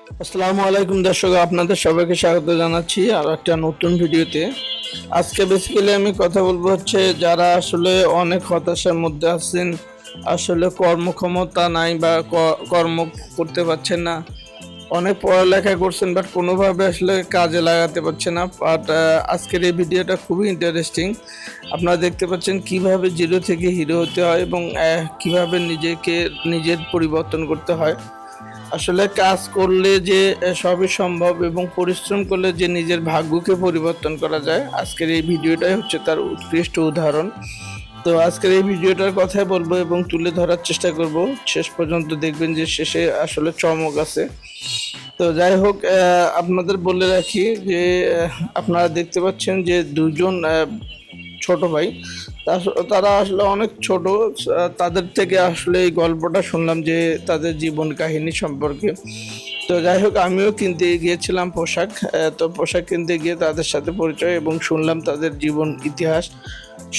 আসসালামু আলাইকুম দর্শক, আপনাদের সবাইকে স্বাগত জানাচ্ছি আর একটা নতুন ভিডিওতে। আজকে বেসিক্যালি আমি কথা বলবো হচ্ছে যারা আসলে অনেক হতাশার মধ্যে আছেন, আসলে কর্মক্ষমতা নাই বা কর্ম করতে পারছেন না। অনেক পড়ালেখা করছেন বাট কোনোভাবে আসলে কাজে লাগাতে পারছেন না। বাট আজকের এই ভিডিওটা খুবই ইন্টারেস্টিং। আপনারা দেখতে পাচ্ছেন কিভাবে জিরো থেকে হিরো হতে হয় এবং কিভাবে নিজের পরিবর্তন করতে হয়। আসলে কাজ করলে যে সবই সম্ভব এবং পরিশ্রম করলে যে নিজের ভাগ্যকে পরিবর্তন করা যায়, আজকের এই ভিডিওটাই হচ্ছে তার উৎকৃষ্ট উদাহরণ। তো আজকের এই ভিডিওটার কথাই বলবো এবং তুলে ধরার চেষ্টা করব। শেষ পর্যন্ত দেখবেন যে শেষে আসলে চমক আছে। তো যাই হোক, আপনাদের বলে রাখি যে আপনারা দেখতে পাচ্ছেন যে দুজন ছোট ভাই, তারা আসলে অনেক ছোট। তাদের থেকে আসলে এই গল্পটা শুনলাম যে তাদের জীবন কাহিনী সম্পর্কে। তো যাই হোক, আমিও কিনতে গিয়েছিলাম পোশাক। তো পোশাক কিনতে গিয়ে তাদের সাথে পরিচয় এবং শুনলাম তাদের জীবন ইতিহাস।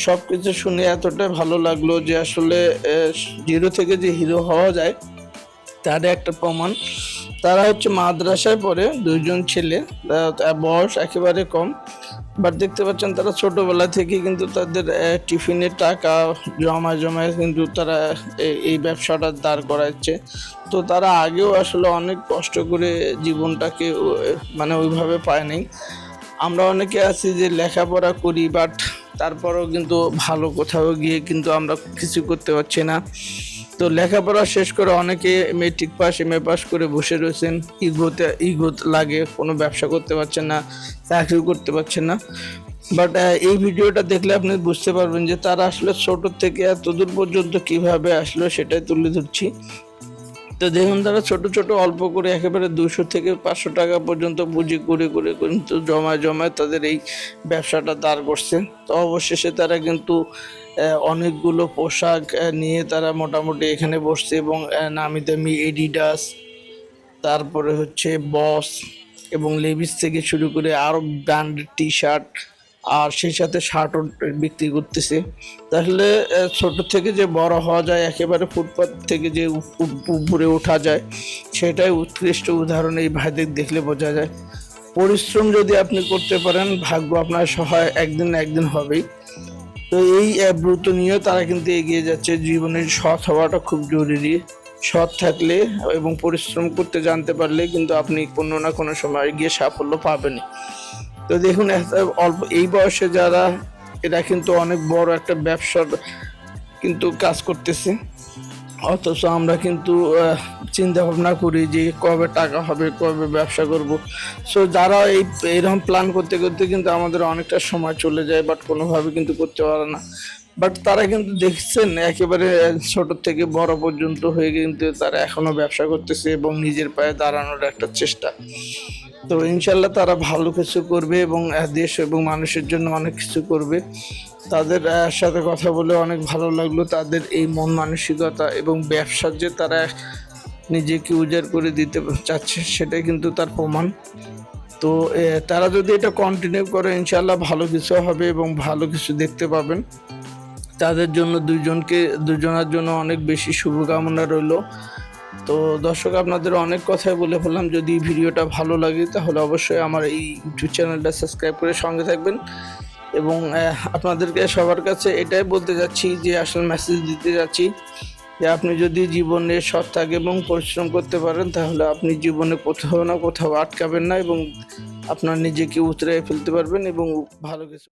সব কিছু শুনে এতটাই ভালো লাগলো যে আসলে জিরো থেকে যে হিরো হওয়া যায় তার একটা প্রমাণ। তারা হচ্ছে মাদ্রাসায় পড়ে, দুইজন ছেলে, বয়স একেবারে কম। বাট দেখতে পাচ্ছেন তারা ছোটবেলা থেকে কিন্তু তাদের টিফিনের টাকা জমায় জমায় কিন্তু তারা এই ব্যবসাটা দাঁড় করাচ্ছে। তো তারা আগেও আসলে অনেক কষ্ট করে জীবনটাকে মানে ওইভাবে পায় নাই। আমরা অনেকে আছি যে লেখাপড়া করি বাট তারপরেও কিন্তু ভালো কোথাও গিয়ে কিন্তু আমরা কিছু করতে পারছি না। তো লেখাপড়া শেষ করে অনেকে মেট্রিক পাস, এমএ পাস করে বসে রয়েছেন। ইগো লাগে, কোনো ব্যবসা করতে পারছেন না, চাকরি করতে পারছেন না। বাট এই ভিডিওটা দেখলে আপনি বুঝতে পারবেন যে তারা আসলে ছোট থেকে এতদূর পর্যন্ত কিভাবে আসলো সেটাই তুলে ধরছি। তো দেখুন, তারা ছোট ছোট অল্প করে একেবারে 200 থেকে 500 টাকা পর্যন্ত পুঁজি করে করে কিন্তু জমায় জমায় তাদের এই ব্যবসাটা দাঁড় করছে। তো অবশেষে তারা কিন্তু অনেকগুলো পোশাক নিয়ে তারা মোটামুটি এখানে বসছে এবং নামি দামি এডিডাস, তারপরে হচ্ছে বস এবং লেভিস থেকে শুরু করে আরও ব্র্যান্ডেড টি শার্ট, আর সেই সাথে শার্টও বিক্রি করতেছে। তাহলে ছোট থেকে যে বড় হওয়া যায়, একেবারে ফুটপাত থেকে যে উপরে ওঠা যায়, সেটাই উৎকৃষ্ট উদাহরণ এই ভাইদের দেখলে বোঝা যায়। পরিশ্রম যদি আপনি করতে পারেন, ভাগ্য আপনার সহায় একদিন না একদিন হবেই। তো এই ব্রত নিয়ে তারা কিন্তু এগিয়ে যাচ্ছে। জীবনের সৎ হওয়াটা খুব জরুরি। সৎ থাকলে এবং পরিশ্রম করতে জানতে পারলে কিন্তু আপনি কোনো না কোনো সময় গিয়ে সাফল্য পাবেনই। তো দেখুন, অল্প এই বয়সে যারা, এরা কিন্তু অনেক বড় একটা ব্যবসার কিন্তু কাজ করতেছে। অথচ আমরা কিন্তু চিন্তা ভাবনা করি যে কবে টাকা হবে, কবে ব্যবসা করব। সো যারা এইরকম প্ল্যান করতে করতে কিন্তু আমাদের অনেকটা সময় চলে যায়, বাট কোনোভাবে কিন্তু করতে পারে না। বাট তারা কিন্তু দেখছেন একেবারে ছোট থেকে বড় পর্যন্ত হয়ে কিন্তু তারা এখনো ব্যবসা করতেছে এবং নিজের পায়ে দাঁড়ানোর একটা চেষ্টা। তো ইনশাল্লাহ তারা ভালো কিছু করবে এবং দেশ এবং মানুষের জন্য অনেক কিছু করবে। তাদের সাথে কথা বলে অনেক ভালো লাগলো। তাদের এই মন মানসিকতা এবং ব্যবসার যে তারা নিজেকে উজাড় করে দিতে চাচ্ছে, সেটাই কিন্তু তার প্রমাণ। তো তারা যদি এটা কন্টিনিউ করে, ইনশাল্লাহ ভালো কিছু হবে এবং ভালো কিছু দেখতে পাবেন। তাদের জন্য দুজনের জন্য অনেক বেশি শুভকামনা রইল। তো দর্শক, আপনাদের অনেক কথাই বলে ফেললাম। যদি ভিডিওটা ভালো লাগে তাহলে অবশ্যই আমার এই ইউটিউব চ্যানেলটা সাবস্ক্রাইব করে সঙ্গে থাকবেন। এবং আপনাদেরকে সবার কাছে এটাই বলতে যাচ্ছি যে আসলে মেসেজ দিতে যাচ্ছি যে আপনি যদি জীবনে সৎ থাকে এবং পরিশ্রম করতে পারেন, তাহলে আপনি জীবনে কোথাও না কোথাও আটকাবেন না এবং আপনার নিজেকে উতরে ফেলতে পারবেন এবং ভালো কিছু